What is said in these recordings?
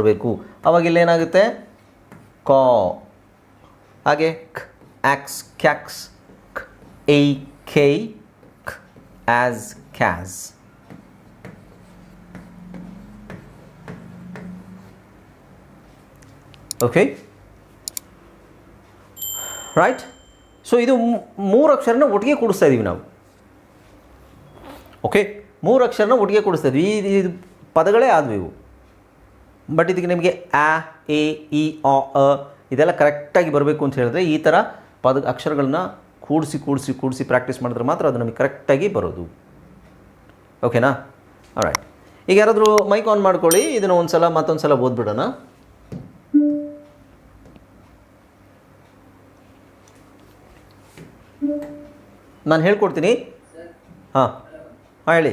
ಬರಬೇಕು. ಅವಾಗ ಇಲ್ಲೇನಾಗುತ್ತೆ ಕಾ. ಹಾಗೆ ಕ್ ಆಕ್ಸ್ ಕ್ಯಾಕ್ಸ್ ಕ್ ಐ ಕೈ ಕ್ ಆಸ್ ಕ್ಯಾಸ್. Okay right. ಸೊ ಇದು 3 ಅಕ್ಷರನ ಒಟ್ಟಿಗೆ ಕೂಡಿಸ್ತಾ ಇದ್ದೀವಿ ನಾವು. ಓಕೆ 3 ಅಕ್ಷರನ ಒಟ್ಟಿಗೆ ಕೂಡಿಸ್ತಾ ಇದ್ವಿ. ಇದು ಪದಗಳೇ ಆದವು ಇವು. ಬಟ್ ಇದಕ್ಕೆ ನಿಮಗೆ ಆ ಎ ಇ ಅ ಇದೆಲ್ಲ ಕರೆಕ್ಟಾಗಿ ಬರಬೇಕು ಅಂತ ಹೇಳಿದ್ರೆ ಈ ಥರ ಅಕ್ಷರಗಳನ್ನ ಕೂಡಿಸಿ ಪ್ರಾಕ್ಟೀಸ್ ಮಾಡಿದ್ರೆ ಮಾತ್ರ ಅದು ನಮಗೆ ಕರೆಕ್ಟಾಗಿ ಬರೋದು. ಓಕೆನಾ? ರೈಟ್. ಈಗ ಯಾರಾದರೂ ಮೈಕ್ ಆನ್ ಮಾಡ್ಕೊಳ್ಳಿ. ಇದನ್ನು ಮತ್ತೊಂದು ಸಲ ಓದ್ಬಿಡೋಣ. ನಾನು ಹೇಳ್ಕೊಡ್ತೀನಿ. ಹಾಂ ಹೇಳಿ.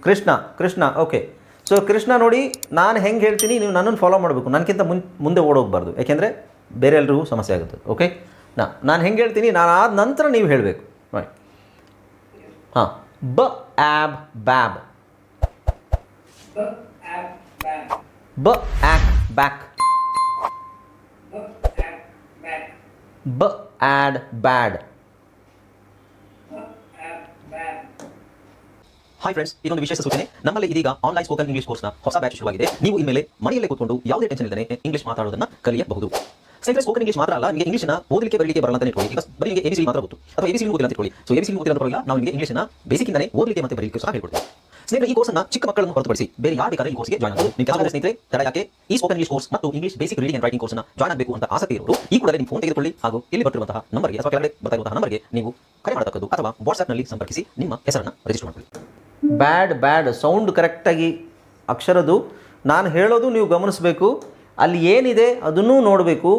ಕೃಷ್ಣ ಓಕೆ. ಸೊ ಕೃಷ್ಣ ನೋಡಿ, ನಾನು ಹೆಂಗೆ ಹೇಳ್ತೀನಿ ನೀವು ನನ್ನನ್ನು ಫಾಲೋ ಮಾಡಬೇಕು. ನನಗಿಂತ ಮುಂದೆ ಓಡೋಗಬಾರ್ದು, ಯಾಕೆಂದರೆ ಬೇರೆ ಎಲ್ರಿಗೂ ಸಮಸ್ಯೆ ಆಗುತ್ತೆ. ಓಕೆ ನಾನು ಹೆಂಗೆ ಹೇಳ್ತೀನಿ, ನಾನು ಆದ ನಂತರ ನೀವು ಹೇಳಬೇಕು. ರೈಟ್. ಹಾಂ ಬ ಆ್ಯಬ್ ಬ್ಯಾಬ್. ಬ ಆ್ಯಕ್ ಬ್ಯಾಕ್. ಬ ಆ್ಯಡ್ ಬ್ಯಾಡ್. ಹಾಯ್ ಫ್ರೆಂಡ್ಸ್, ಇದೊಂದು ವಿಶೇಷ ಸೂಚನೆ. ನಮ್ಮಲ್ಲಿ ಇದೀಗ ಆನ್ಲೈನ್ ಸ್ಪೋಕನ್ ಇಂಗ್ಲಿಷ್ ಕೋರ್ಸ್ನ ಹೊಸ ಬ್ಯಾಚ್ ಶುರುವಾಗಿದೆ. ನೀವು ಇನ್ಮೇಲೆ ಮನೆಯಲ್ಲೇ ಕೂತ್ಕೊಂಡು ಯಾವುದೇ ಟೆನ್ಷನ್ ಇಲ್ಲದೆ ಇಂಗ್ಲಿಷ್ ಮಾತಾಡೋದನ್ನ ಕಲಿಯಬಹುದು. ಸ್ನೇಹಿತರೆ, ಸ್ಪೋಕನ್ ಇಂಗ್ಲಿಷ್ ಮಾತ್ರ ಅಲ್ಲ, ನಿಮಗೆ ಇಂಗ್ಲಿಷ್ನ ಓದಲಿಕ್ಕೆ ಬರಲಿಕ್ಕೆ ಬರಲ್ಲ ಅಂತ ಇಟ್ಕೊಳ್ಳಿ. ಈಗ ಬರೀ ನಿಮಗೆ ಎಬಿಸಿ ಮಾತ್ರ ಗೊತ್ತು, ಅಥವಾ ಎಬಿಸಿ ಓದಿಲ್ಲ ಅಂತ ಇಟ್ಕೊಳ್ಳಿ. ಸೊ ಎಬಿಸಿ ಓದಿಲ್ಲ ಅಂತ ನಾವು ನಿಮಗೆ ಇಂಗ್ಲಿಷ್ನ ಬೇಸಿಕ್ಕಿಂದನೇ ಓದಲಿಕ್ಕೆ ಮತ್ತೆ ಬರಲಿಕ್ಕೆ ಸಹ ಹೇಳ್ಕೊಡ್ತೀವಿ. ಸ್ನೇಹಿತರೆ, ಈ ಕೋರ್ಸ್ನ ಚಿಕ್ಕ ಮಕ್ಕಳನ್ನು ಹೊರತುಪಡಿಸಿ ಬೇರೆ ಯಾರು ಬೇಕಾದ್ರೆ ಈ ಕೋರ್ಸ್ಗೆ ಜಾಯ್ನ್ ಆಗಬಹುದು. ನಿಮ್ಮ ಕೆಲವು ಸ್ನೇಹಿತರೆ ತಡ ಯಾಕೆ ಈ ಸ್ಪೋಕನ್ ಇಂಗ್ಲಿಷ್ ಕೋರ್ಸ್ ಮತ್ತು English basic reading and writing ಕೋರ್ಸ್ನ ಜಾಯ್ನ್ ಆಗಬೇಕು ಅಂತ ಆಸಕ್ತಿ ಇರೋರು ಈ ಕೂಡಲೇ ನಿಮ್ಮ ಫೋನ್ ತೆಗೆದುಕೊಳ್ಳಿ ಹಾಗೂ ಇಲ್ಲಿ ಬರ್ತಿರುವಂತಹ ನಂಬರ್ಗೆ ಅಥವಾ ಕೆಳಗಡೆ ಬರ್ತಾ ಇರುವಂತಹ ನಂಬರ್ಗೆ ನೀವು ಕರೆ ಮಾಡತಕ್ಕದ್ದು ಅಥವಾ ವಾಟ್ಸ್ಆ್ಯಪ್ನಲ್ಲಿ ಸಂಪರ್ಕಿಸಿ ನಿಮ್ಮ ಹೆಸರನ್ನು ರಿಜಿಸ್ಟರ್ ಮಾಡಿಕೊಳ್ಳಿ. ಬ್ಯಾಡ್ ಸೌಂಡ್ ಕರೆಕ್ಟಾಗಿ ಅಕ್ಷರದು ನಾನು ಹೇಳೋದು ನೀವು ಗಮನಿಸಬೇಕು. ಅಲ್ಲಿ ಏನಿದೆ ಅದನ್ನೂ ನೋಡಬೇಕು.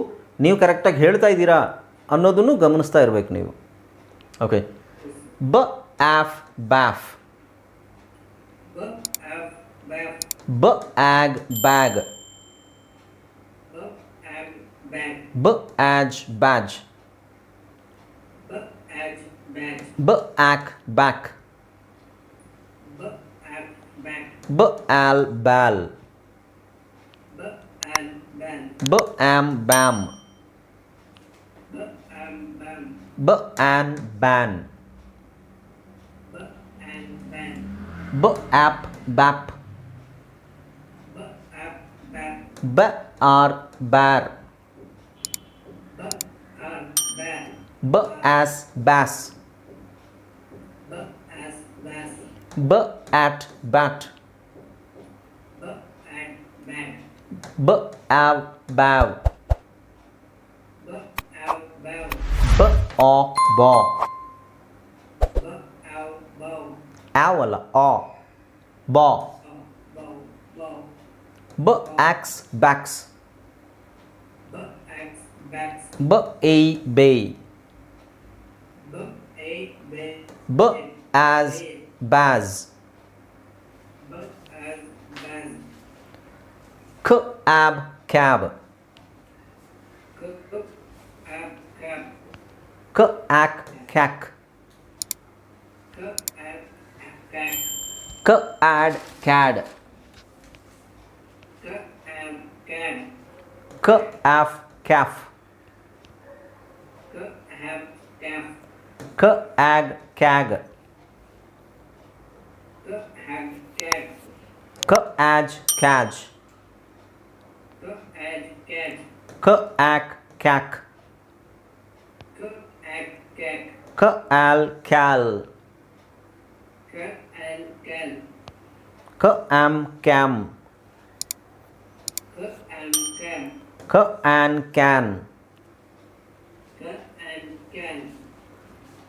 ನೀವು ಕರೆಕ್ಟಾಗಿ ಹೇಳ್ತಾ ಇದ್ದೀರಾ ಅನ್ನೋದನ್ನು ಗಮನಿಸ್ತಾ ಇರಬೇಕು ನೀವು. ಓಕೆ ಬ ಆಫ್ ಬ್ಯಾಫ್. ಬ ಆಗ್ ಬ್ಯಾಗ್. ಬ ಆಜ್ ಬ್ಯಾಜ್. ಬ ಆಕ್ ಬ್ಯಾಕ್. ಬ ಆಲ್ ಬ್ಯಾಲ್. ಬ ಆಮ್ ಬ್ಯಾಮ್. ಬ ಆನ್ ಬ್ಯಾನ್. ಬ ಆಪ್ ಬ್ಯಾಪ್. ಬ ಆರ್ ಬ್ಯಾರ್. ಬ ಆಸ್ ಬ್ಯಾಸ್. ಬ ಆಟ್ ಬ್ಯಾಟ್. ಬ ಆವ್ ಬ್ಯಾವ್. ಬ ಆ ಬಾ. ಆವ್ ಅಲ್ಲ ಆ ಬಾ. ಬ ಆಕ್ಸ್ ಬ್ಯಾಕ್ಸ್. ಬ ಎ ಬೇ. ಬ ಆಸ್ ಬ್ಯಾಸ್. ಕ ಆಬ್ ಕ್ಯಾಬ್. ಕ ಆಕ್ ಕ್ಯಾಕ್. ಕ ಆಡ್ ಕ್ಯಾಡ್. ಕ ಆಫ್ ಕ್ಯಾಫ್. ಕ ಆಗ್ ಕ್ಯಾಗ್. ಕ ಆಜ್ ಕ್ಯಾಜ್. ಕ ಆಕ್ ಕ್ಯಾಕ್. ಕ ಆಲ್ ಕ್ಯಾಲ್. ಕ ಆಮ್ ಕ್ಯಾಮ್. ಕ ಆನ್ ಕ್ಯಾನ್.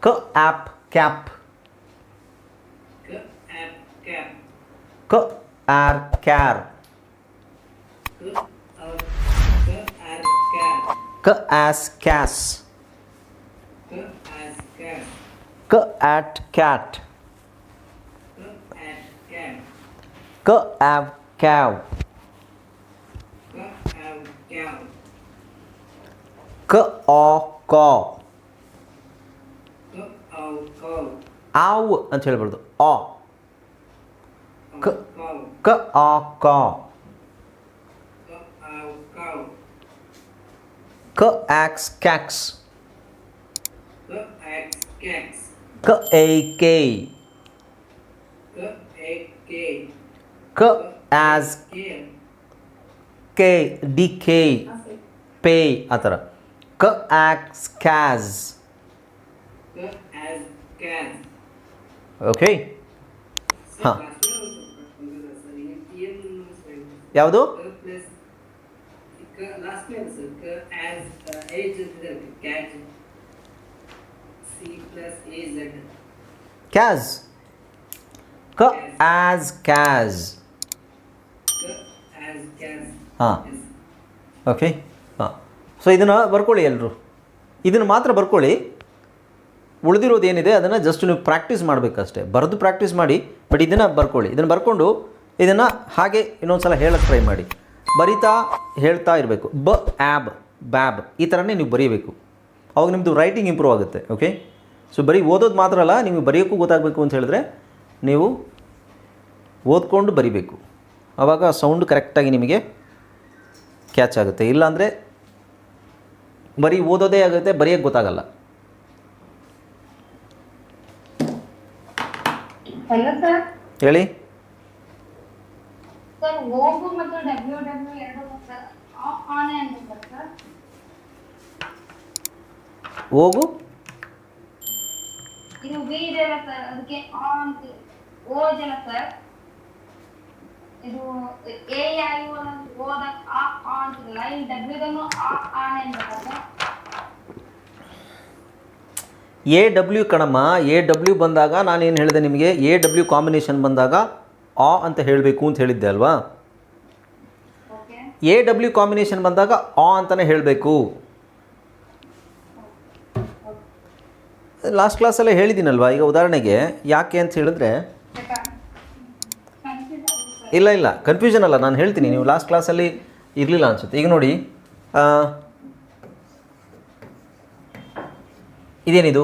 ಕ ಆಪ್ ಕ್ಯಾಪ್. ಕ ಆರ್ ಕ್ಯಾರ್. ಕ ಆಸ್ ಕ್ಯಾಸ್. ಕ ಆಟ್ ಕ್ಯಾಟ್. ಕ ಆವ್ ಕ್ಯಾವ್. ಕ ಆ ಕಾ. ಆವ್ ಅಂತ ಹೇಳ್ಬಾರ್ದು, ಆ. ಕ ಆ ಕಾ. ಕ ಆಕ್ಸ್ ಕ್ಯಾಕ್ಸ್. ಕ ಎ ಕೆ. ಕ as K D K pay ಆ ಥರ. ಕ ಆಕ್ಸ್ ಕ್ಯಾಸ್. ಓಕೆ ಹಾಂ ಯಾವುದು ಕ್ಯಾಸ್. ಕ ಆಸ್ ಕ್ಯಾಸ್. ಹಾಂ ಓಕೆ ಹಾಂ. ಸೊ ಇದನ್ನು ಬರ್ಕೊಳ್ಳಿ ಎಲ್ಲರೂ, ಇದನ್ನು ಮಾತ್ರ ಬರ್ಕೊಳ್ಳಿ. ಉಳಿದಿರೋದು ಏನಿದೆ ಅದನ್ನು ಜಸ್ಟ್ ನೀವು ಪ್ರಾಕ್ಟೀಸ್ ಮಾಡಬೇಕಷ್ಟೇ, ಬರೆದು ಪ್ರಾಕ್ಟೀಸ್ ಮಾಡಿ. ಬಟ್ ಇದನ್ನು ಬರ್ಕೊಳ್ಳಿ, ಇದನ್ನು ಬರ್ಕೊಂಡು ಇದನ್ನು ಹಾಗೆ ಇನ್ನೊಂದು ಸಲ ಹೇಳಕ್ಕೆ ಟ್ರೈ ಮಾಡಿ. ಬರಿತಾ ಹೇಳ್ತಾ ಇರಬೇಕು. ಬ ಆ್ಯಬ್ ಬ್ಯಾಬ್ ಈ ಥರನೇ ನೀವು ಬರೀಬೇಕು, ಅವಾಗ ನಿಮ್ಮದು ರೈಟಿಂಗ್ ಇಂಪ್ರೂವ್ ಆಗುತ್ತೆ. ಓಕೆ ಸೊ ಬರೀ ಓದೋದು ಮಾತ್ರ ಅಲ್ಲ, ನಿಮಗೆ ಬರೆಯೋಕ್ಕೂ ಗೊತ್ತಾಗಬೇಕು ಅಂತ ಹೇಳಿದ್ರೆ ನೀವು ಓದ್ಕೊಂಡು ಬರಿಬೇಕು, ಆವಾಗ ಸೌಂಡ್ ಕರೆಕ್ಟಾಗಿ ನಿಮಗೆ ಕ್ಯಾಚ್ ಆಗುತ್ತೆ. ಇಲ್ಲಾಂದರೆ ಬರೀ ಓದೋದೇ ಆಗುತ್ತೆ, ಬರೆಯೋಕ್ಕೆ ಗೊತ್ತಾಗಲ್ಲ. Hello sir. ಹೇಳಿ. ಸರ್ ಓಗು ಮತ್ತು ಡಬ್ಲ್ಯೂ ಡಬ್ಲ್ಯೂ ಎರಡು ಆನ್ ಅಂತ ಸರ್. ಹೋಗು ಇದು ವಿ ಇದೆಯಲ್ಲ ಸರ್, ಅದಕ್ಕೆ ಆನ್ ಅಂತ ಓ ಇದೆಯಲ್ಲ ಸರ್, ಇದು ಎ ಐ ಓದ ಆನ್ ಅಂತಿಲ್ಲ, ಈ ಡಬ್ಲ್ಯೂ ದನ್ನು ಆನ್ ಅಂತ ಸರ್. ಎ ಡಬ್ಲ್ಯೂ ಕಣಮ್ಮ, ಎ ಡಬ್ಲ್ಯೂ ಬಂದಾಗ ನಾನೇನು ಹೇಳಿದೆ ನಿಮಗೆ, ಎ ಡಬ್ಲ್ಯೂ ಕಾಂಬಿನೇಷನ್ ಬಂದಾಗ ಆ ಅಂತ ಹೇಳಬೇಕು ಅಂತ ಹೇಳಿದ್ದೆ ಅಲ್ವಾ. ಎ ಡಬ್ಲ್ಯೂ ಕಾಂಬಿನೇಷನ್ ಬಂದಾಗ ಆ ಅಂತಲೇ ಹೇಳಬೇಕು. ಲಾಸ್ಟ್ ಕ್ಲಾಸಲ್ಲೇ ಹೇಳಿದ್ದೀನಲ್ವಾ. ಈಗ ಉದಾಹರಣೆಗೆ ಯಾಕೆ ಅಂತ ಹೇಳಿದ್ರೆ, ಇಲ್ಲ ಕನ್ಫ್ಯೂಷನ್ ಅಲ್ಲ, ನಾನು ಹೇಳ್ತೀನಿ, ನೀವು ಲಾಸ್ಟ್ ಕ್ಲಾಸಲ್ಲಿ ಇರಲಿಲ್ಲ ಅನಿಸುತ್ತೆ. ಈಗ ನೋಡಿ, ಇದೇನಿದು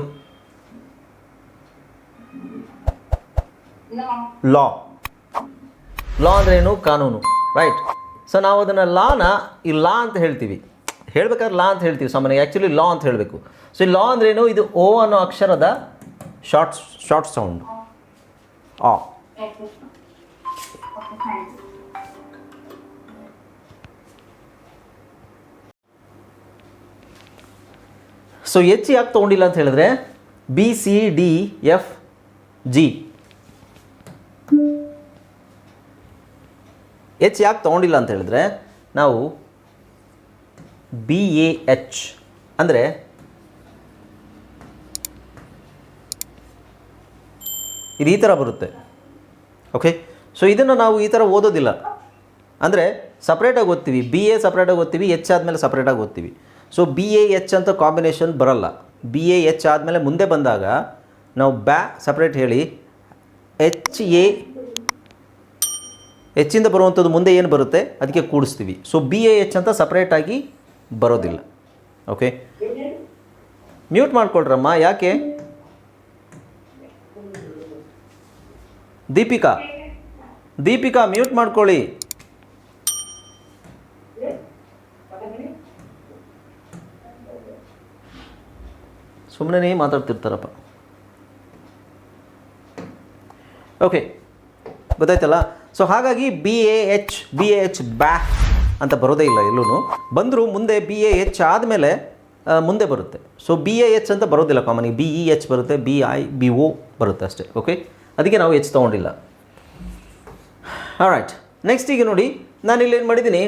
ಲಾ. ಲಾ ಅಂದರೆ ಏನು? ಕಾನೂನು, ರೈಟ್. ಸೊ ನಾವು ಅದನ್ನು ಲಾನ ಈ ಲಾ ಅಂತ ಹೇಳ್ತೀವಿ, ಹೇಳ್ಬೇಕಾದ್ರೆ ಲಾ ಅಂತ ಹೇಳ್ತೀವಿ ಸಾಮಾನ್ಯ, ಆ್ಯಕ್ಚುಲಿ ಲಾ ಅಂತ ಹೇಳಬೇಕು. ಸೊ ಈ ಲಾ ಅಂದ್ರೇನು? ಇದು ಓ ಅನ್ನೋ ಅಕ್ಷರದ ಶಾರ್ಟ್ ಸೌಂಡ್ ಆ. ಸೊ ಎಚ್ ಯಾಕೆ ತೊಗೊಂಡಿಲ್ಲ ಅಂತ ಹೇಳಿದ್ರೆ, B C D F G H ಯಾಕೆ ತೊಗೊಂಡಿಲ್ಲ ಅಂತ ಹೇಳಿದ್ರೆ, ನಾವು ಬಿ ಎ ಎಚ್ ಅಂದರೆ ಇದು ಈ ಥರ ಬರುತ್ತೆ. ಓಕೆ ಸೊ ಇದನ್ನು ನಾವು ಈ ಥರ ಓದೋದಿಲ್ಲ, ಅಂದರೆ ಸಪ್ರೇಟಾಗಿ ಓದ್ತೀವಿ. ಬಿ ಎ ಸಪ್ರೇಟಾಗಿ ಓದ್ತೀವಿ, ಎಚ್ ಆದಮೇಲೆ ಸಪ್ರೇಟಾಗಿ ಓದ್ತೀವಿ. ಸೊ ಬಿ ಎ ಎಚ್ ಅಂತ ಕಾಂಬಿನೇಷನ್ ಬರಲ್ಲ. ಬಿ ಎ ಎಚ್ ಆದಮೇಲೆ ಮುಂದೆ ಬಂದಾಗ ನಾವು ಬ್ಯಾ ಸಪ್ರೇಟ್ ಹೇಳಿ, ಹೆಚ್ಚಿಂದ ಬರುವಂಥದ್ದು ಮುಂದೆ ಏನು ಬರುತ್ತೆ ಅದಕ್ಕೆ ಕೂಡಿಸ್ತೀವಿ. ಸೊ ಬಿ ಎ ಎಚ್ ಅಂತ ಸಪ್ರೇಟಾಗಿ ಬರೋದಿಲ್ಲ. ಓಕೆ ಮ್ಯೂಟ್ ಮಾಡ್ಕೊಳ್ರಮ್ಮ. ಯಾಕೆ? ದೀಪಿಕಾ ಮ್ಯೂಟ್ ಮಾಡ್ಕೊಳ್ಳಿ. ಸುಮ್ಮನೆ ಮಾತಾಡ್ತಿರ್ತಾರಪ್ಪ. ಓಕೆ ಗೊತ್ತಾಯ್ತಲ್ಲ. ಸೊ ಹಾಗಾಗಿ ಬಿ ಎ ಎಚ್ ಬ್ಯಾ ಅಂತ ಬರೋದೇ ಇಲ್ಲ ಎಲ್ಲೂ. ಬಂದರೂ ಮುಂದೆ ಬಿ ಎ ಎಚ್ ಆದಮೇಲೆ ಮುಂದೆ ಬರುತ್ತೆ. ಸೊ ಬಿ ಎ ಎಚ್ ಅಂತ ಬರೋದಿಲ್ಲ ಕಾಮನಿಗೆ, ಬಿ ಇ ಎಚ್ ಬರುತ್ತೆ, ಬಿ ಐ ಬಿ ಒ ಬರುತ್ತೆ ಅಷ್ಟೇ. ಓಕೆ ಅದಕ್ಕೆ ನಾವು ಎಚ್ ತೊಗೊಂಡಿಲ್ಲ. ರೈಟ್ ನೆಕ್ಸ್ಟ್ ಈಗ ನೋಡಿ, ನಾನಿಲ್ಲಿ ಏನು ಮಾಡಿದ್ದೀನಿ,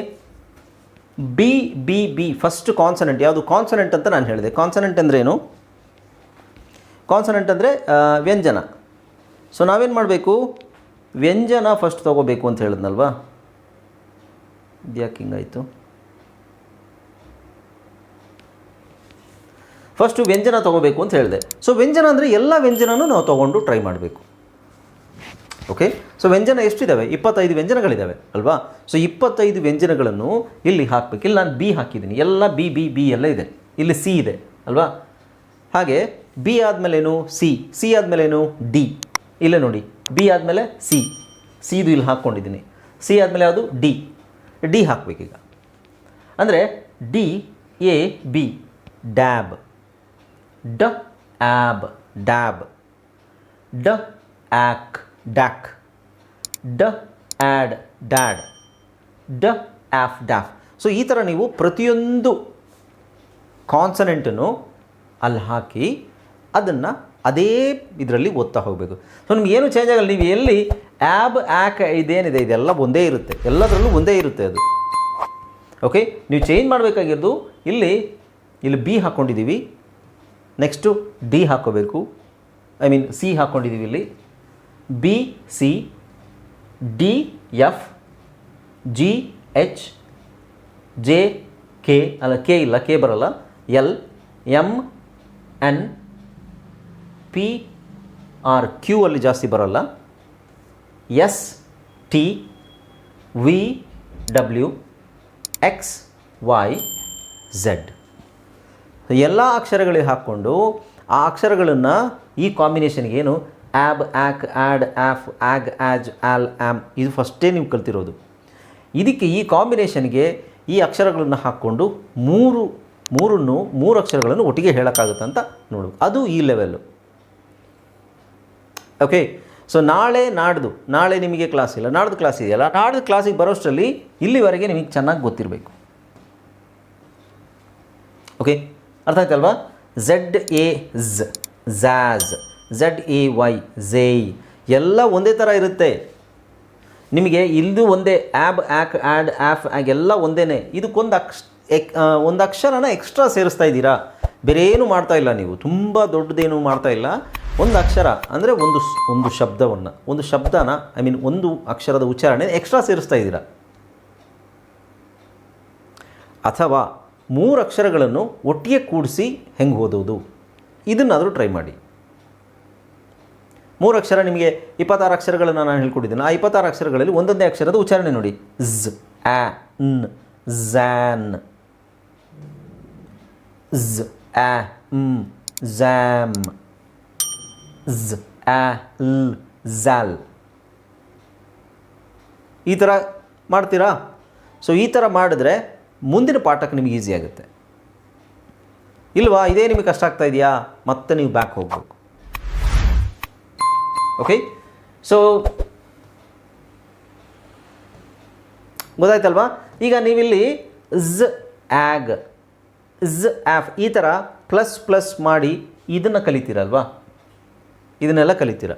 B B B first consonant. ಯಾವುದು ಕಾನ್ಸನೆಂಟ್ ಅಂತ ನಾನು ಹೇಳಿದೆ. ಕಾನ್ಸನೆಂಟ್ ಅಂದರೆ ಏನು? ಕಾನ್ಸನೆಂಟ್ ಅಂದರೆ ವ್ಯಂಜನ. ಸೊ ನಾವೇನು ಮಾಡಬೇಕು, ವ್ಯಂಜನ ಫಸ್ಟ್ ತೊಗೋಬೇಕು ಅಂತ ಹೇಳಿದ್ನಲ್ವಾ. ಇದ್ಯಾಕೆ ಹಿಂಗಾಯಿತು? ಫಸ್ಟು ವ್ಯಂಜನ ತೊಗೋಬೇಕು ಅಂತ ಹೇಳಿದೆ. ಸೊ ವ್ಯಂಜನ ಅಂದರೆ ಎಲ್ಲ ವ್ಯಂಜನನೂ ನಾವು ತೊಗೊಂಡು ಟ್ರೈ ಮಾಡಬೇಕು. ಓಕೆ ಸೊ ವ್ಯಂಜನ ಎಷ್ಟಿದ್ದಾವೆ? 25 ವ್ಯಂಜನಗಳಿದ್ದಾವೆ ಅಲ್ವಾ. ಸೊ 25 ವ್ಯಂಜನಗಳನ್ನು ಇಲ್ಲಿ ಹಾಕಬೇಕು. ಇಲ್ಲಿ ನಾನು ಬಿ ಹಾಕಿದ್ದೀನಿ, ಎಲ್ಲ ಬಿ ಬಿ ಬಿ ಎಲ್ಲ ಇದೆ. ಇಲ್ಲಿ ಸಿ ಇದೆ ಅಲ್ವಾ. ಹಾಗೆ ಬಿ ಆದಮೇಲೇನು ಸಿ ಆದಮೇಲೇನು ಡಿ. ಇಲ್ಲೇ ನೋಡಿ, ಬಿ ಆದಮೇಲೆ ಸಿದು ಇಲ್ಲಿ ಹಾಕ್ಕೊಂಡಿದ್ದೀನಿ. ಸಿ ಆದಮೇಲೆ ಯಾವುದು? ಡಿ ಹಾಕಬೇಕೀಗ. ಅಂದರೆ ಡಿ ಎ ಬಿ ಡ್ಯಾಬ್, ಡ ಆಬ್ ಡ್ಯಾಬ್, ಡ ಆಕ್ ಡ್ಯಾಕ್, ಡ ಆ್ಯಡ್ ಡ್ಯಾಡ್, ಡ ಆಫ್ ಡ್ಯಾಫ್. ಸೊ ಈ ಥರ ನೀವು ಪ್ರತಿಯೊಂದು ಕಾನ್ಸನೆಂಟನ್ನು ಅಲ್ಲಿ ಹಾಕಿ ಅದನ್ನು ಅದೇ ಇದರಲ್ಲಿ ಓದ್ತಾ ಹೋಗಬೇಕು. ಸೊ ನಿಮ್ಗೆ ಏನು ಚೇಂಜ್ ಆಗಲ್ಲ. ನೀವು ಎಲ್ಲಿ ಆ್ಯಬ್ ಆ್ಯಕ್ ಇದೇನಿದೆ ಇದೆಲ್ಲ ಒಂದೇ ಇರುತ್ತೆ, ಎಲ್ಲದರಲ್ಲೂ ಒಂದೇ ಇರುತ್ತೆ ಅದು. ಓಕೆ, ನೀವು ಚೇಂಜ್ ಮಾಡಬೇಕಾಗಿರೋದು ಇಲ್ಲಿ ಬಿ ಹಾಕ್ಕೊಂಡಿದ್ದೀವಿ, ನೆಕ್ಸ್ಟು ಡಿ ಹಾಕ್ಕೋಬೇಕು, ಐ ಮೀನ್ ಸಿ ಹಾಕ್ಕೊಂಡಿದ್ದೀವಿ. ಇಲ್ಲಿ B C, D F, G H, J K, ಅಲ್ಲ ಕೆ ಇಲ್ಲ, ಕೆ ಬರಲ್ಲ, L M N P R, Q ಅಲ್ಲಿ ಜಾಸ್ತಿ ಬರಲ್ಲ, S T V W X Y Z. ಎಲ್ಲ ಅಕ್ಷರಗಳಿಗೆ ಹಾಕ್ಕೊಂಡು ಆ ಅಕ್ಷರಗಳನ್ನು ಈ ಕಾಂಬಿನೇಷನ್ಗೆ ಏನು ಆ್ಯಬ್ ಆ್ಯಕ್ ಆ್ಯಡ್ ಆ್ಯಫ್ ಆ್ಯಗ್ ಆ್ಯಜ್ ಆಲ್ ಆ್ಯಮ್ ಇದು ಫಸ್ಟೇ ನೀವು ಕಲ್ತಿರೋದು. ಇದಕ್ಕೆ ಈ ಕಾಂಬಿನೇಷನ್ಗೆ ಈ ಅಕ್ಷರಗಳನ್ನು ಹಾಕ್ಕೊಂಡು ಮೂರು ಅಕ್ಷರಗಳನ್ನು ಒಟ್ಟಿಗೆ ಹೇಳೋಕ್ಕಾಗುತ್ತೆ ಅಂತ ನೋಡಬೇಕು. ಅದು ಈ ಲೆವೆಲ್ಲು. ಓಕೆ, ಸೊ ನಾಳೆ ನಿಮಗೆ ಕ್ಲಾಸ್ ಇಲ್ಲ, ನಾಡ್ದು ಕ್ಲಾಸ್ ಇದೆಯಲ್ಲ, ನಾಡ್ದು ಕ್ಲಾಸಿಗೆ ಬರೋಷ್ಟರಲ್ಲಿ ಇಲ್ಲಿವರೆಗೆ ನಿಮಗೆ ಚೆನ್ನಾಗಿ ಗೊತ್ತಿರಬೇಕು. ಓಕೆ, ಅರ್ಥ ಆಯ್ತಲ್ವಾ? ಝೆಡ್ ಎ ಝ್ ಝ್ಯಾಝ್, ಝೆಡ್ ಎ ವೈ ಝೇಯ್ ಎಲ್ಲ ಒಂದೇ ಥರ ಇರುತ್ತೆ ನಿಮಗೆ. ಇದು ಒಂದೇ ಆ್ಯಬ್ ಆ್ಯಕ್ ಆ್ಯಡ್ ಆ್ಯಫ್ ಆ್ಯಗ್ ಎಲ್ಲ ಒಂದೇ. ಇದಕ್ಕೊಂದು ಒಂದು ಅಕ್ಷರನ ಎಕ್ಸ್ಟ್ರಾ ಸೇರಿಸ್ತಾ ಇದ್ದೀರಾ, ಬೇರೆ ಏನು ಮಾಡ್ತಾ ಇಲ್ಲ ನೀವು, ತುಂಬ ದೊಡ್ಡದೇನು ಮಾಡ್ತಾ ಇಲ್ಲ. ಒಂದು ಅಕ್ಷರ ಅಂದರೆ ಒಂದು ಶಬ್ದವನ್ನು, ಒಂದು ಶಬ್ದನ ಐ ಮೀನ್ ಒಂದು ಅಕ್ಷರದ ಉಚ್ಚಾರಣೆ ಎಕ್ಸ್ಟ್ರಾ ಸೇರಿಸ್ತಾ ಇದ್ದೀರಾ. ಅಥವಾ 3 ಅಕ್ಷರಗಳನ್ನು ಒಟ್ಟಿಗೆ ಕೂಡಿಸಿ ಹೆಂಗೆ ಓದೋದು ಇದನ್ನಾದರೂ ಟ್ರೈ ಮಾಡಿ. 3 ಅಕ್ಷರ ನಿಮಗೆ 26 ಅಕ್ಷರಗಳನ್ನು ನಾನು ಹೇಳ್ಕೊಟ್ಟಿದ್ದೀನಿ. ಆ 26 ಅಕ್ಷರಗಳಲ್ಲಿ ಒಂದೊಂದೇ ಅಕ್ಷರದ ಉಚ್ಚಾರಣೆ ನೋಡಿ. ಝ್, ಆ, ನ್, ಝ್ಯಾನ್, ಝ್, ಆ, ಮ್, ಝ್ಯಾಮ್, ಝ್, ಆ, ಲ್, ಝಾಲ್. ಈ ಥರ ಮಾಡ್ತೀರಾ? ಸೊ ಈ ಥರ ಮಾಡಿದ್ರೆ ಮುಂದಿನ ಪಾಠಕ್ಕೆ ನಿಮಗೆ ಈಸಿ ಆಗುತ್ತೆ. ಇಲ್ವಾ, ಇದೇ ನಿಮಗೆ ಕಷ್ಟ ಆಗ್ತಾ ಇದೆಯಾ, ಮತ್ತೆ ನೀವು ಬ್ಯಾಕ್ ಹೋಗಬೇಕು. ಓಕೆ, ಸೊ ಗೊತ್ತಾಯ್ತಲ್ವಾ? ಈಗ ನೀವಿಲ್ಲಿ ಝ್ ಆ್ಯಗ್, ಝ್ ಆ್ಯಫ್ ಈ ಥರ ಪ್ಲಸ್ ಮಾಡಿ ಇದನ್ನು ಕಲಿತೀರಲ್ವಾ, ಇದನ್ನೆಲ್ಲ ಕಲಿತೀರ.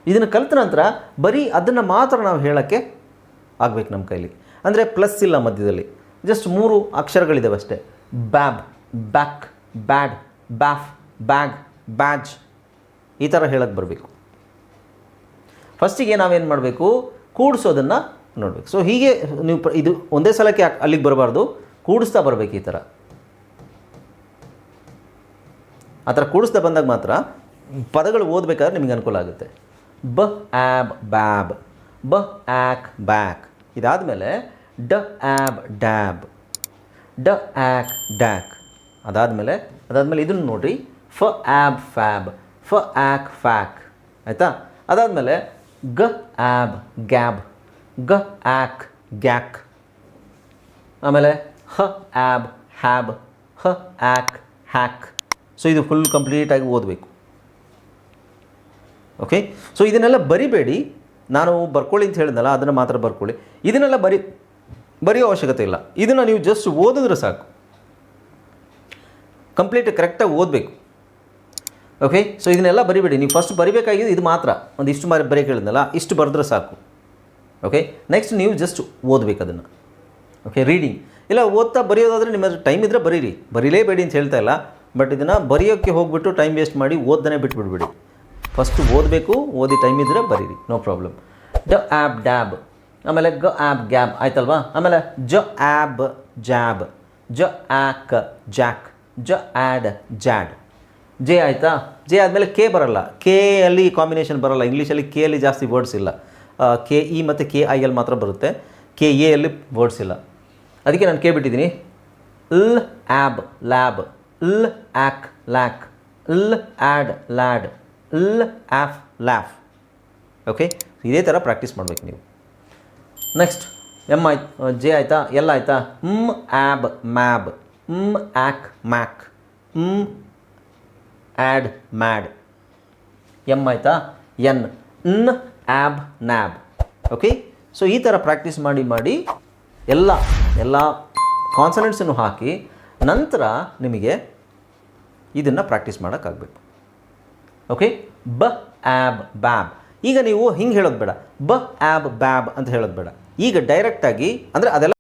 ಇದನ್ನು ಕಲಿತ ನಂತರ ಬರೀ ಅದನ್ನು ಮಾತ್ರ ನಾವು ಹೇಳೋಕ್ಕೆ ಆಗಬೇಕು ನಮ್ಮ ಕೈಲಿ. ಅಂದರೆ ಪ್ಲಸ್ ಇಲ್ಲ ಮಧ್ಯದಲ್ಲಿ, ಜಸ್ಟ್ 3 ಅಕ್ಷರಗಳಿದ್ದಾವೆ ಅಷ್ಟೇ. ಬ್ಯಾಬ್, ಬ್ಯಾಕ್, ಬ್ಯಾಡ್, ಬ್ಯಾಫ್, ಬ್ಯಾಗ್, ಬ್ಯಾಜ್ ಈ ಥರ ಹೇಳಕ್ಕೆ ಬರಬೇಕು. ಫಸ್ಟಿಗೆ ನಾವೇನು ಮಾಡಬೇಕು, ಕೂಡಿಸೋದನ್ನು ನೋಡಬೇಕು. ಸೊ ಹೀಗೆ ನೀವು ಇದು ಒಂದೇ ಸಲಕ್ಕೆ ಅಲ್ಲಿಗೆ ಬರಬಾರ್ದು, ಕೂಡಿಸ್ತಾ ಬರಬೇಕು. ಈ ಥರ ಆ ಥರ ಕೂಡಿಸ್ತಾ ಬಂದಾಗ ಮಾತ್ರ ಪದಗಳು ಓದಬೇಕಾದ್ರೆ ನಿಮಗೆ ಅನುಕೂಲ ಆಗುತ್ತೆ. ಬ ಆ್ಯಬ್ ಬ್ಯಾಬ್, ಬ ಆ್ಯಕ್ ಬ್ಯಾಕ್. ಇದಾದಮೇಲೆ ಡ ಆ್ಯಬ್ ಡ್ಯಾಬ್, ಡ ಆ್ಯಕ್ ಡ್ಯಾಕ್. ಅದಾದಮೇಲೆ ಇದನ್ನು ನೋಡಿರಿ, ಫ ಆ್ಯಬ್ ಫ್ಯಾಬ್, ಫ ಆ್ಯಕ್ ಫ್ಯಾಕ್. ಆಯಿತಾ? ಅದಾದಮೇಲೆ ಗ ಆ್ಯಬ್ ಗ್ಯಾಬ್, ಗ ಆ್ಯಕ್ ಗ್ಯಾಕ್. ಆಮೇಲೆ ಹ ಆ್ಯಬ್ ಹ್ಯಾಬ್, ಹ ಆ್ಯಕ್ ಹ್ಯಾಕ್. ಸೊ ಇದು ಫುಲ್ ಕಂಪ್ಲೀಟಾಗಿ ಓದಬೇಕು. ಓಕೆ, ಸೊ ಇದನ್ನೆಲ್ಲ ಬರಿಬೇಡಿ. ನಾನು ಬರ್ಕೊಳ್ಳಿ ಅಂತ ಹೇಳಿದ್ನಲ್ಲ, ಅದನ್ನು ಮಾತ್ರ ಬರ್ಕೊಳ್ಳಿ. ಇದನ್ನೆಲ್ಲ ಬರೆಯೋ ಅವಶ್ಯಕತೆ ಇಲ್ಲ. ಇದನ್ನು ನೀವು ಜಸ್ಟ್ ಓದಿದ್ರೆ ಸಾಕು. ಕಂಪ್ಲೀಟ್ ಕರೆಕ್ಟಾಗಿ ಓದಬೇಕು. ಓಕೆ, ಸೊ ಇದನ್ನೆಲ್ಲ ಬರಿಬೇಡಿ. ನೀವು ಫಸ್ಟ್ ಬರಿಬೇಕಾಗಿದೆ ಇದು ಮಾತ್ರ. ಒಂದು ಇಷ್ಟು ಬರೆಯೋಕೆ ಹೇಳಿದ್ನಲ್ಲ, ಇಷ್ಟು ಬರೆದ್ರೆ ಸಾಕು. ಓಕೆ, ನೆಕ್ಸ್ಟ್ ನೀವು ಜಸ್ಟ್ ಓದಬೇಕು ಅದನ್ನು. ಓಕೆ, ರೀಡಿಂಗ್ ಇಲ್ಲ ಓದ್ತಾ ಬರೆಯೋದಾದರೆ ನಿಮ್ಮ ಟೈಮ್ ಇದ್ದರೆ ಬರೀರಿ, ಬರೀಲೇಬೇಡಿ ಅಂತ ಹೇಳ್ತಾ ಇಲ್ಲ. ಬಟ್ ಇದನ್ನು ಬರೆಯೋಕ್ಕೆ ಹೋಗ್ಬಿಟ್ಟು ಟೈಮ್ ವೇಸ್ಟ್ ಮಾಡಿ ಓದ್ದನೇ ಬಿಟ್ಬಿಡ್ಬೇಡಿ. ಫಸ್ಟು ಓದಬೇಕು, ಓದಿ ಟೈಮ್ ಇದ್ದರೆ ಬರೀರಿ, ನೋ ಪ್ರಾಬ್ಲಮ್. ಡ ಆ್ಯಬ್ ಡ್ಯಾಬ್, ಆಮೇಲೆ ಗ ಆ್ಯಬ್ ಗ್ಯಾಬ್ ಆಯ್ತಲ್ವಾ. ಆಮೇಲೆ ಜ ಆ್ಯಬ್ ಜಾಬ್, ಜ ಆ್ಯಕ್ ಜಾಕ್, ಜ ಆ್ಯಡ್ ಜಾಡ್. ಜೆ ಆಯಿತಾ? ಜೆ ಆದಮೇಲೆ ಕೆ ಬರಲ್ಲ. ಕೆ ಅಲ್ಲಿ ಕಾಂಬಿನೇಷನ್ ಬರಲ್ಲ. ಇಂಗ್ಲೀಷಲ್ಲಿ ಕೆ ಅಲ್ಲಿ ಜಾಸ್ತಿ ವರ್ಡ್ಸ್ ಇಲ್ಲ. ಕೆ ಇ ಮತ್ತು ಕೆ ಐ ಎಲ್ ಮಾತ್ರ ಬರುತ್ತೆ. ಕೆ ಎ ಅಲ್ಲಿ ವರ್ಡ್ಸ್ ಇಲ್ಲ. ಅದಕ್ಕೆ ನಾನು ಕೆ ಬಿಟ್ಟಿದ್ದೀನಿ. ಲ್ ಆ್ಯಬ್ ಲ್ಯಾಬ್, ಲ್ ಆ್ಯಕ್ ಲ್ಯಾಕ್, ಲ್ ಆ್ಯಡ್ ಲ್ಯಾಡ್, ಲ್ ಆ್ಯಫ್ ಲ್ಯಾಫ್. ಓಕೆ, ಇದೇ ಥರ ಪ್ರಾಕ್ಟೀಸ್ ಮಾಡಬೇಕು ನೀವು. ನೆಕ್ಸ್ಟ್ ಎಮ್ ಆಯ್ತು, ಜೆ ಆಯಿತಾ, ಎಲ್ ಆಯಿತಾ. ಮ್ ಆ್ಯಬ್ ಮ್ಯಾಬ್, ಆ್ಯಕ್ ಮ್ಯಾಕ್, ಆ್ಯಡ್ ಮ್ಯಾಡ್, ಎಮ್ ಆಯಿತಾ, ಎನ್ ಆ್ಯಬ್ ನ್ಯಾಬ್. ಓಕೆ, ಸೊ ಈ ಥರ ಪ್ರಾಕ್ಟೀಸ್ ಮಾಡಿ ಮಾಡಿ ಎಲ್ಲ ಕಾನ್ಸನೆಂಟ್ಸನ್ನು ಹಾಕಿ ನಂತರ ನಿಮಗೆ ಇದನ್ನು ಪ್ರಾಕ್ಟೀಸ್ ಮಾಡೋಕ್ಕಾಗಬೇಕು. ಓಕೆ, ಬ ಆ್ಯಬ್ ಬ್ಯಾಬ್. ಈಗ ನೀವು ಹಿಂಗೆ ಹೇಳೋದು ಬೇಡ, ಬ ಆ್ಯಬ್ ಬ್ಯಾಬ್ ಅಂತ ಹೇಳೋದು ಬೇಡ. ಈಗ ಡೈರೆಕ್ಟಾಗಿ ಅಂದರೆ ಅದೆಲ್ಲ